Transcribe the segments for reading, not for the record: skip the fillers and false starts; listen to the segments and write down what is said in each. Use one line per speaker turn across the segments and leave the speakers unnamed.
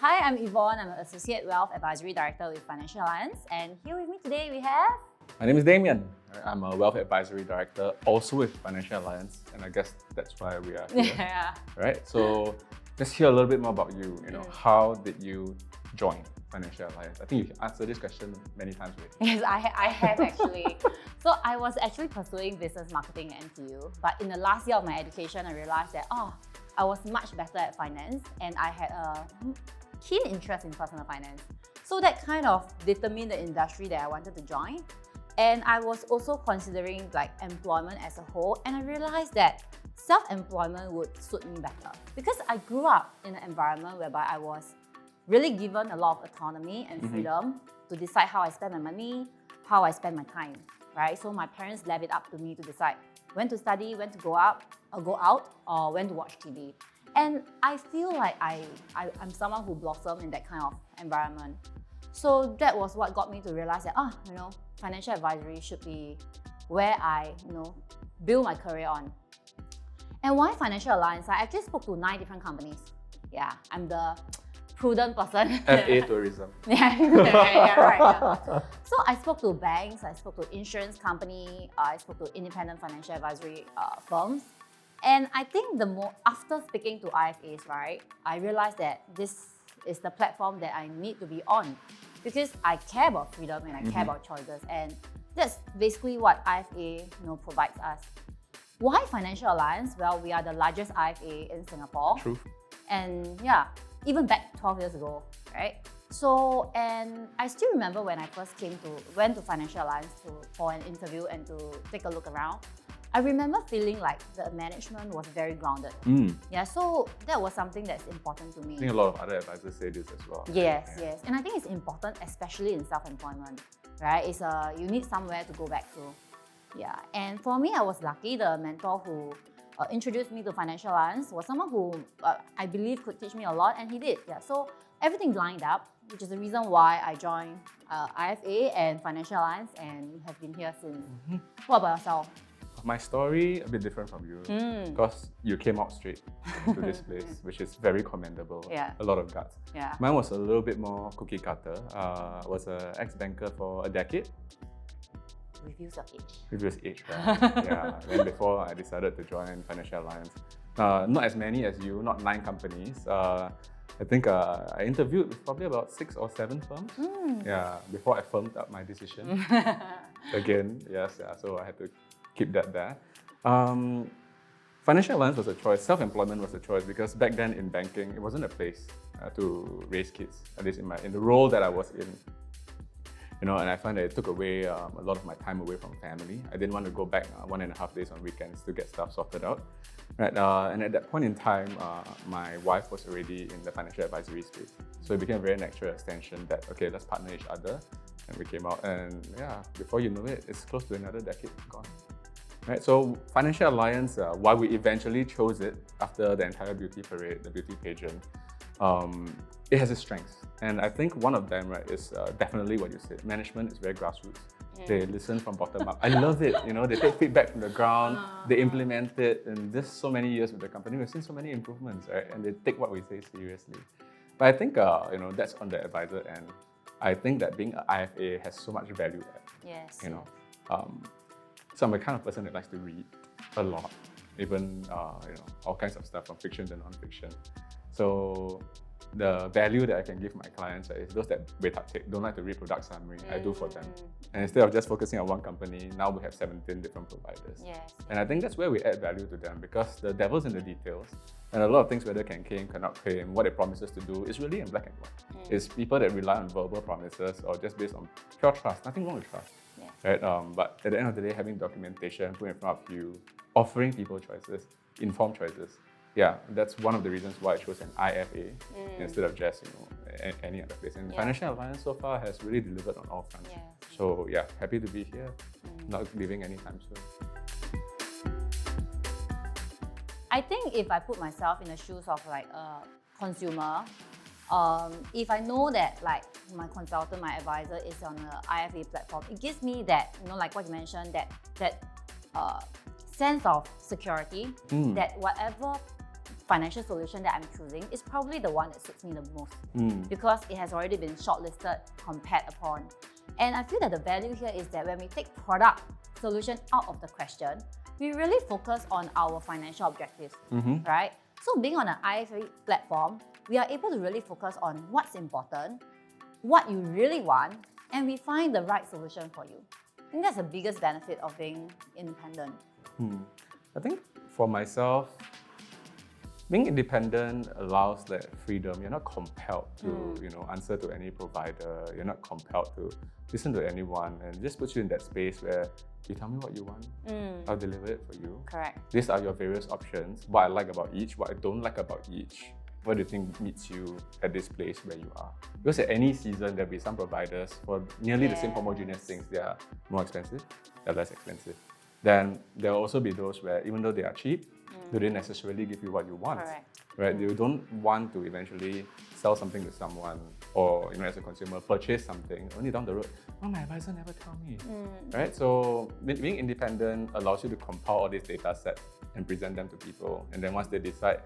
Hi, I'm Yvonne. I'm an Associate Wealth Advisory Director with Financial Alliance. And here with me today we have...
My name is Damien. I'm a Wealth Advisory Director, also with Financial Alliance, and I guess that's why we are here.
Yeah.
Right? So let's hear a little bit more about you. How did you join Financial Alliance? I think you answered this question many times already.
Yes, I have actually. So I was actually pursuing business marketing at NTU, but in the last year of my education, I realized that I was much better at finance and I had a keen interest in personal finance. So that kind of determined the industry that I wanted to join. And I was also considering like employment as a whole, and I realized that self-employment would suit me better because I grew up in an environment whereby I was really given a lot of autonomy and freedom to decide how I spend my money, how I spend my time, right? So my parents left it up to me to decide when to study, when to go out, or when to watch TV. And I feel like I'm someone who blossomed in that kind of environment. So that was what got me to realize that, financial advisory should be where I, build my career on. And why Financial Alliance? I actually spoke to 9 different companies. Yeah, I'm the prudent person.
FA tourism.
Yeah. So I spoke to banks, I spoke to insurance company, I spoke to independent financial advisory firms. And I think after speaking to IFAs, right, I realized that this is the platform that I need to be on because I care about freedom and I care about choices. And that's basically what IFA provides us. Why Financial Alliance? Well, we are the largest IFA in Singapore.
True.
And yeah, even back 12 years ago, right? So, and I still remember when I first went to Financial Alliance for an interview and to take a look around. I remember feeling like the management was very grounded. Yeah, so that was something that's important to me.
I think a lot of other advisors say this as well.
Yes. And I think it's important, especially in self-employment, right? You need somewhere to go back to. Yeah, and for me, I was lucky. The mentor who introduced me to Financial Alliance was someone who I believe could teach me a lot, and he did. Yeah, so everything lined up, which is the reason why I joined IFA and Financial Alliance and have been here since. What about yourself?
My story, a bit different from you, because you came out straight to this place, which is very commendable.
Yeah.
A lot of guts.
Yeah.
Mine was a little bit more cookie cutter. I was an ex-banker for a decade.
Reveals your age.
Previous age, right? Yeah. Then before I decided to join Financial Alliance. Not as many as you, not 9 companies. I think I interviewed with probably about 6 or 7 firms. Yeah, before I firmed up my decision. Again, yes, yeah, so I had to keep that there. Financial Alliance was a choice. Self-employment was a choice because back then in banking, it wasn't a place to raise kids. At least in the role that I was in. And I find that it took away a lot of my time away from family. I didn't want to go back 1.5 days on weekends to get stuff sorted out. Right? And at that point in time, my wife was already in the financial advisory space. So it became a very natural extension that, okay, let's partner each other. And we came out and yeah, before you know it, it's close to another decade gone. Right? So Financial Alliance, why we eventually chose it after the entire beauty parade, the beauty pageant, it has its strengths. And I think one of them, right, is definitely what you said. Management is very grassroots. They listen from bottom up. I love it. They take feedback from the ground, they implement it. And this so many years with the company, we've seen so many improvements, right? And they take what we say seriously. But I think, that's on the advisor end. I think that being an IFA has so much value add.
Yes.
So I'm the kind of person that likes to read a lot, even all kinds of stuff from fiction to non-fiction. So the value that I can give my clients is those that don't like to read product summary, I do for them. And instead of just focusing on one company, now we have 17 different providers.
Yes.
And I think that's where we add value to them because the devil's in the details. And a lot of things, whether can claim, cannot claim, what it promises to do, is really in black and white. It's people that rely on verbal promises or just based on pure trust. Nothing wrong with trust. Yeah. Right? But at the end of the day, having documentation put in front of you, offering people choices, informed choices. Yeah, that's one of the reasons why I chose an IFA instead of just any other place. And Financial Alliance so far has really delivered on all fronts. Yeah. So yeah, happy to be here. Not leaving anytime soon.
I think if I put myself in the shoes of like a consumer, if I know that like my consultant, my advisor is on the IFA platform, it gives me that, like what you mentioned, that sense of security, that whatever financial solution that I'm choosing is probably the one that suits me the most because it has already been shortlisted, compared upon. And I feel that the value here is that when we take product solution out of the question, we really focus on our financial objectives, right? So being on an IFA platform, we are able to really focus on what's important, what you really want, and we find the right solution for you. I think that's the biggest benefit of being independent.
I think for myself, being independent allows that freedom. You're not compelled to, answer to any provider. You're not compelled to listen to anyone, and it just puts you in that space where you tell me what you want, I'll deliver it for you.
Correct.
These are your various options. What I like about each, what I don't like about each. What do you think meets you at this place where you are? Because at any season, there'll be some providers for nearly the same homogeneous things. They are more expensive, they're less expensive. Then there'll also be those where even though they are cheap, do they necessarily give you what you want?
Correct.
Right? You don't want to eventually sell something to someone or, as a consumer, purchase something only down the road. Oh, my advisor never tell me. Right? So being independent allows you to compile all these data sets and present them to people. And then once they decide,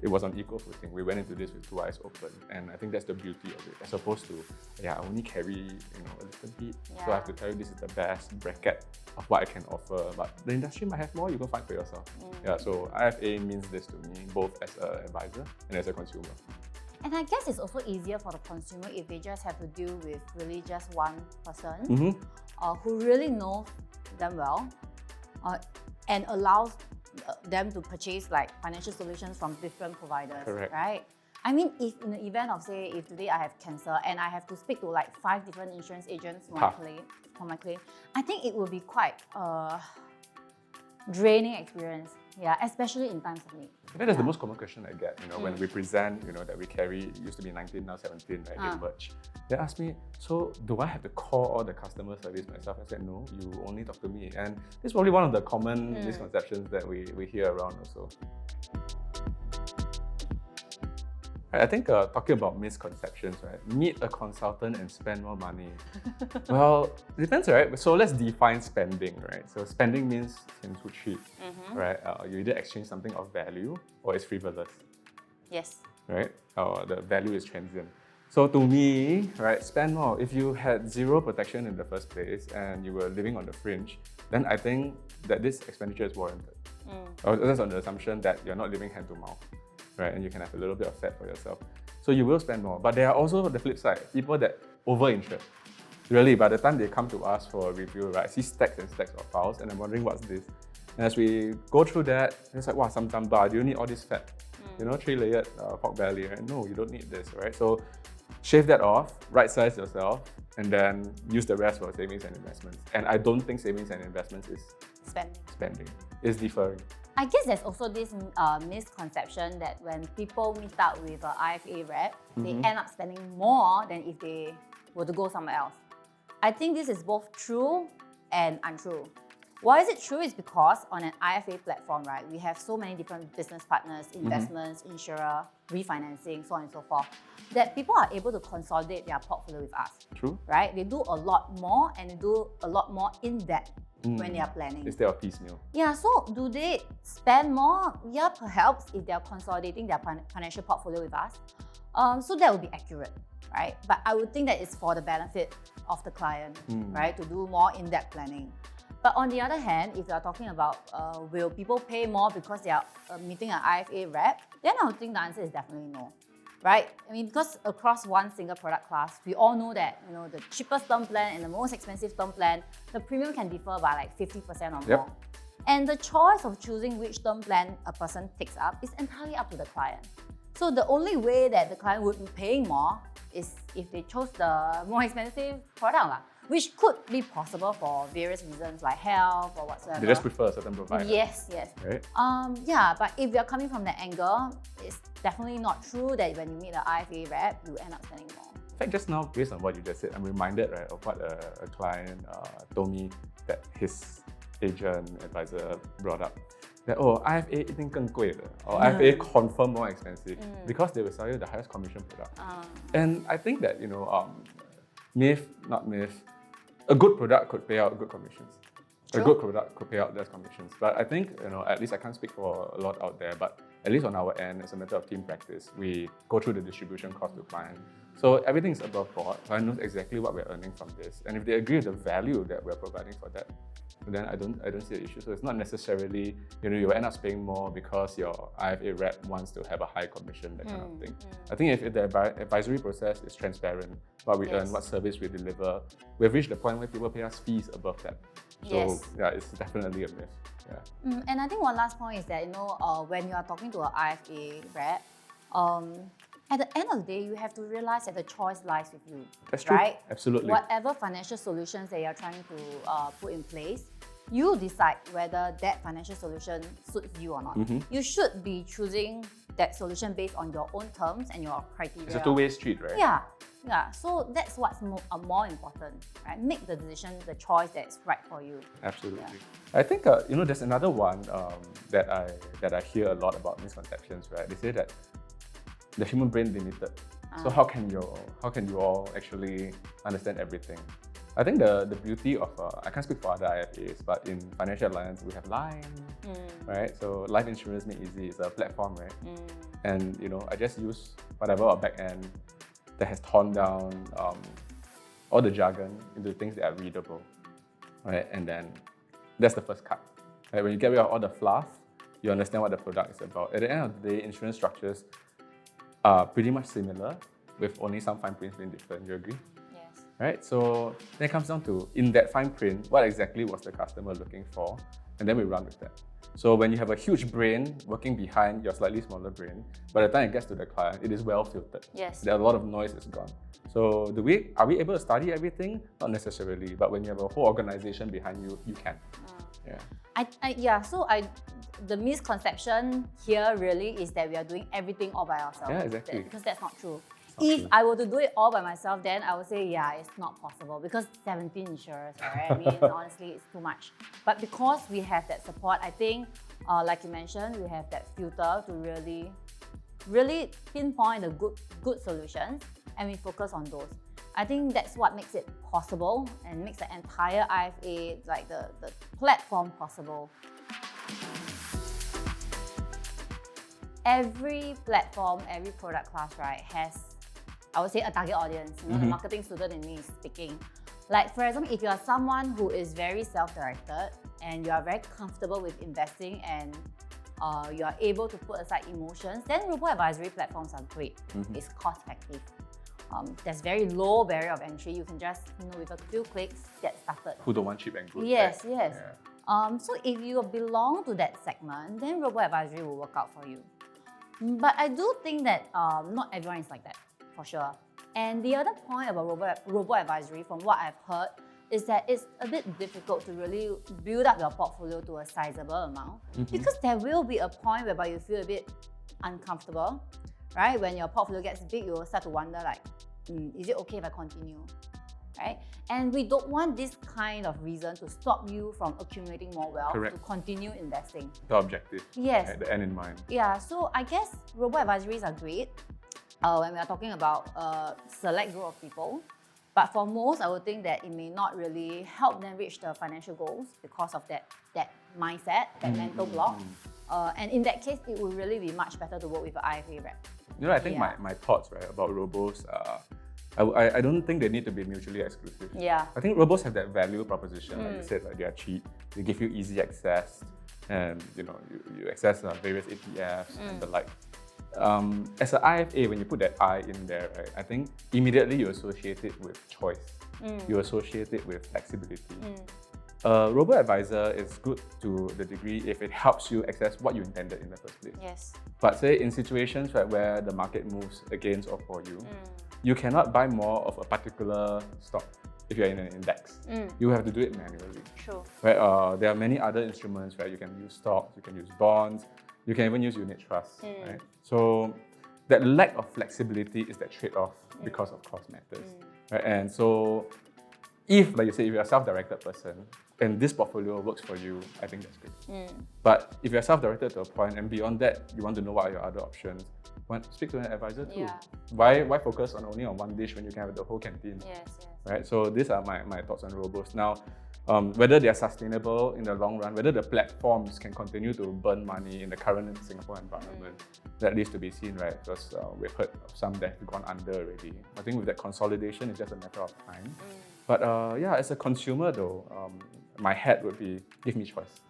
it was on equal footing. We went into this with two eyes open, and I think that's the beauty of it. As opposed to, I only carry a little bit, so I have to tell you this is the best bracket of what I can offer. But the industry might have more. You go find for yourself. So IFA means this to me, both as an advisor and as a consumer.
And I guess it's also easier for the consumer if they just have to deal with really just one person who really knows them well and allows them to purchase like financial solutions from different providers, right? I mean, if in the event of say, if today I have cancer and I have to speak to like 5 different insurance agents for my claim, I think it will be quite draining experience. Yeah, especially in times of need.
I think that's the most common question I get, when we present, that we carry, it used to be 19, now 17, right, in merch. They ask me, so do I have to call all the customer service myself? I said, no, you only talk to me. And this is probably one of the common misconceptions that we hear around also. I think talking about misconceptions, right? Meet a consultant and spend more money. Well, it depends, right? So let's define spending, right? So spending means cheap, right? You either exchange something of value or it's frivolous.
Yes.
Right? The value is transient. So to me, right, spend more. If you had zero protection in the first place and you were living on the fringe, then I think that this expenditure is warranted. That's on the assumption that you're not living hand to mouth. Right, and you can have a little bit of fat for yourself. So you will spend more. But there are also the flip side, people that over-insure. Really, by the time they come to us for a review, right, I see stacks and stacks of files and I'm wondering what's this. And as we go through that, it's like, wow, some bar, do you need all this fat? 3-layered pork belly, right? No, you don't need this, right? So shave that off, right-size yourself, and then use the rest for savings and investments. And I don't think savings and investments is spending. It's deferring.
I guess there's also this misconception that when people meet up with an IFA rep, they end up spending more than if they were to go somewhere else. I think this is both true and untrue. Why is it true? Is because on an IFA platform, right, we have so many different business partners, investments, insurer, refinancing, so on and so forth, that people are able to consolidate their portfolio with us.
True.
Right? They do a lot more and they do a lot more in depth when they are planning.
Instead of piecemeal.
Yeah, so do they spend more? Yeah, perhaps if they are consolidating their financial portfolio with us. So that would be accurate, right? But I would think that it's for the benefit of the client, right? To do more in-depth planning. But on the other hand, if you're talking about will people pay more because they are meeting an IFA rep, then I would think the answer is definitely no. Right? I mean, because across one single product class, we all know that the cheapest term plan and the most expensive term plan, the premium can differ by like 50% or more. And the choice of choosing which term plan a person takes up is entirely up to the client. So the only way that the client would be paying more is if they chose the more expensive product, which could be possible for various reasons like health or whatsoever.
They just prefer a certain provider.
Yes.
Right?
But if you're coming from that angle, it's definitely not true that when you meet an IFA rep, you end up spending more.
In fact, just now, based on what you just said, I'm reminded, right, of what a client told me that his agent advisor brought up. That, IFA 一定更贵的, or IFA confirm more expensive because they will sell you the highest commission product. And I think that, myth, not myth, a good product could pay out good commissions. True. A good product could pay out less commissions. But I think, at least I can't speak for a lot out there, but at least on our end, it's a matter of team practice. We go through the distribution cost to client. So everything is above board. Client knows exactly what we're earning from this. And if they agree with the value that we're providing for that, then I don't see the issue. So it's not necessarily, you end up paying more because your IFA rep wants to have a high commission, that kind of thing. I think if the advisory process is transparent, what we earn, what service we deliver, we've reached the point where people pay us fees above that. So yeah, it's definitely a myth. Yeah.
And I think one last point is that, when you are talking to an IFA rep, at the end of the day, you have to realize that the choice lies with you.
That's true.
Right?
Absolutely.
Whatever financial solutions that you're trying to put in place, you decide whether that financial solution suits you or not. You should be choosing that solution based on your own terms and your criteria.
It's a two-way street, right?
Yeah. So that's what's more important, right? Make the decision, the choice that's right for you.
Absolutely. Yeah. I think there's another one that I hear a lot about misconceptions, right? They say that the human brain limited. So how can you all actually understand everything? I think the beauty of I can't speak for other IFAs, but in financial alliance we have Line, right? So life insurance made easy is a platform, right? And I just use whatever our back end that has torn down all the jargon into things that are readable, right? And then that's the first cut. Right? When you get rid of all the fluff, you understand what the product is about. At the end of the day, insurance structures are pretty much similar, with only some fine prints being different. You agree?
Yes.
Right? So then it comes down to, in that fine print, what exactly was the customer looking for? And then we run with that. So when you have a huge brain working behind your slightly smaller brain, by the time it gets to the client, it is well filtered.
Yes.
There are a lot of noise is gone. So are we able to study everything? Not necessarily, but when you have a whole organization behind you, you can.
The misconception here really is that we are doing everything all by ourselves.
Yeah, exactly.
Because that's not true. If I were to do it all by myself, then I would say, it's not possible because 17 insurers, right? I mean, honestly, it's too much. But because we have that support, I think, like you mentioned, we have that filter to really pinpoint the good solutions, and we focus on those. I think that's what makes it possible and makes the entire IFA, like the platform, possible. Every platform, every product class, right, has, I would say, a target audience. The marketing student in me is speaking. Like, for example, if you are someone who is very self-directed and you are very comfortable with investing and you are able to put aside emotions, then robo-advisory platforms are great. It's cost-effective. There's very low barrier of entry. You can just, with a few clicks, get started.
Who don't want cheap and good?
Yes,
right?
yes. Yeah. So if you belong to that segment, then robo-advisory will work out for you. But I do think that not everyone is like that, for sure. And the other point about robo-advisory, from what I've heard, is that it's a bit difficult to really build up your portfolio to a sizable amount, because there will be a point whereby you feel a bit uncomfortable, right? When your portfolio gets big, you will start to wonder, like, is it okay if I continue? Right? And we don't want this kind of reason to stop you from accumulating more wealth.
Correct.
To continue investing.
The objective.
Yes.
Right, the end in mind.
Yeah, so I guess robo-advisories are great when we are talking about a select group of people. But for most, I would think that it may not really help them reach the financial goals because of that mindset, that mental block. And in that case, it would really be much better to work with an IFA rep.
I think my thoughts, right, about robos I don't think they need to be mutually exclusive.
Yeah.
I think robos have that value proposition, like you said, like they are cheap, they give you easy access, and you access various ETFs and the like. As an IFA, when you put that I in there, right, I think immediately you associate it with choice. You associate it with flexibility. Robo-advisor is good to the degree if it helps you access what you intended in the first place.
Yes.
But say in situations, right, where the market moves against or for you, you cannot buy more of a particular stock if you're in an index. You have to do it manually.
True.
Right? There are many other instruments where you can use stocks, you can use bonds, you can even use unit trusts. Right? So that lack of flexibility is that trade-off because of cost matters. Right? And so if, like you say, if you're a self-directed person and this portfolio works for you, I think that's great. But if you're self-directed to a point and beyond that, you want to know what are your other options, speak to an advisor too.
Yeah.
Why focus only on one dish when you can have the whole canteen?
Yes, yes.
Right? So these are my thoughts on robos. Now, whether they are sustainable in the long run, whether the platforms can continue to burn money in the current Singapore environment. That needs to be seen, right? Because we've heard of some that have gone under already. I think with that consolidation, it's just a matter of time. But yeah, as a consumer though, my hat would be, give me choice.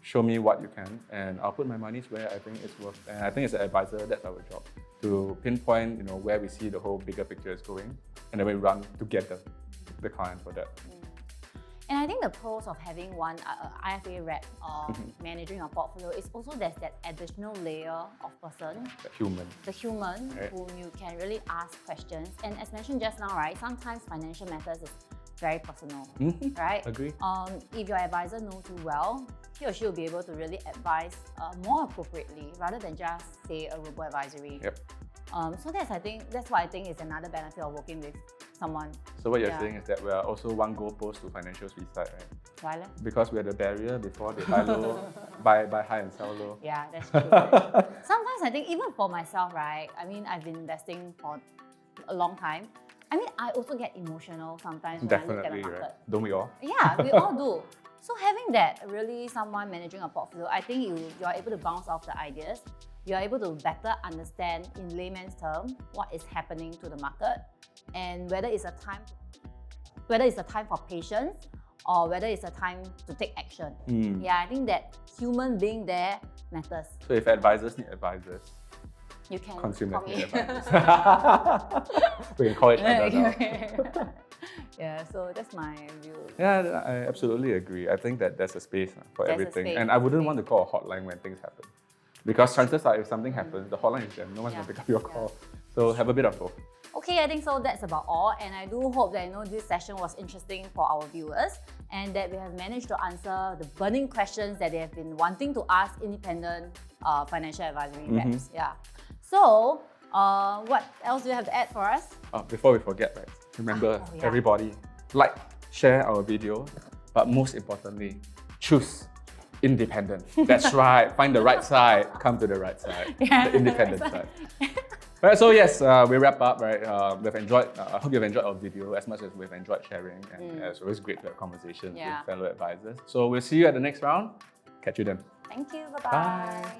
Show me what you can, and I'll put my monies where I think it's worth. And I think as an advisor, that's our job, to pinpoint, where we see the whole bigger picture is going, and then we run together with the client for that.
And I think the pros of having one IFA rep or managing your portfolio is also there's that additional layer of person, the human, right, whom you can really ask questions. And as mentioned just now, right, sometimes financial matters is very personal, right?
Agree.
If your advisor knows you well, he or she will be able to really advise more appropriately rather than just say a robo-advisory.
Yep.
So that's what I think is another benefit of working with someone.
So what you're saying is that we are also one goalpost to financial suicide, right?
Why?
Because we're the barrier before they buy low, buy high and sell low.
Yeah, that's true. Sometimes I think even for myself, right? I mean, I've been investing for a long time. I mean, I also get emotional sometimes when I look at the market.
Right? Don't we all?
Yeah, we all do. So having that, really someone managing a portfolio, I think you're able to bounce off the ideas. You're able to better understand in layman's terms what is happening to the market and whether it's a time for patience or whether it's a time to take action. Yeah, I think that human being there matters.
So if advisors need advisors,
you can
consumers
call me.
need advisors. We can call each other now.
Yeah, so that's my view.
Yeah, I absolutely agree. I think that there's a space for
There's
everything.
a space,
And I wouldn't want to call a hotline when things happen. Because chances are if something happens, the hotline is there. No one's going to pick up your call. So have a bit of both.
Okay, I think so that's about all. And I do hope that this session was interesting for our viewers and that we have managed to answer the burning questions that they have been wanting to ask independent financial advisory reps. Yeah. So, what else do you have to add for us?
Before we forget, right? Remember, everybody, like, share our video, but most importantly, choose independent. That's right. Find the right side. Come to the right side. The independent side. Right, so yes, we wrap up, right? We've enjoyed, I hope you've enjoyed our video as much as we've enjoyed sharing, and it's always great to have conversations with fellow advisors. So we'll see you at the next round. Catch you then.
Thank you.
Bye.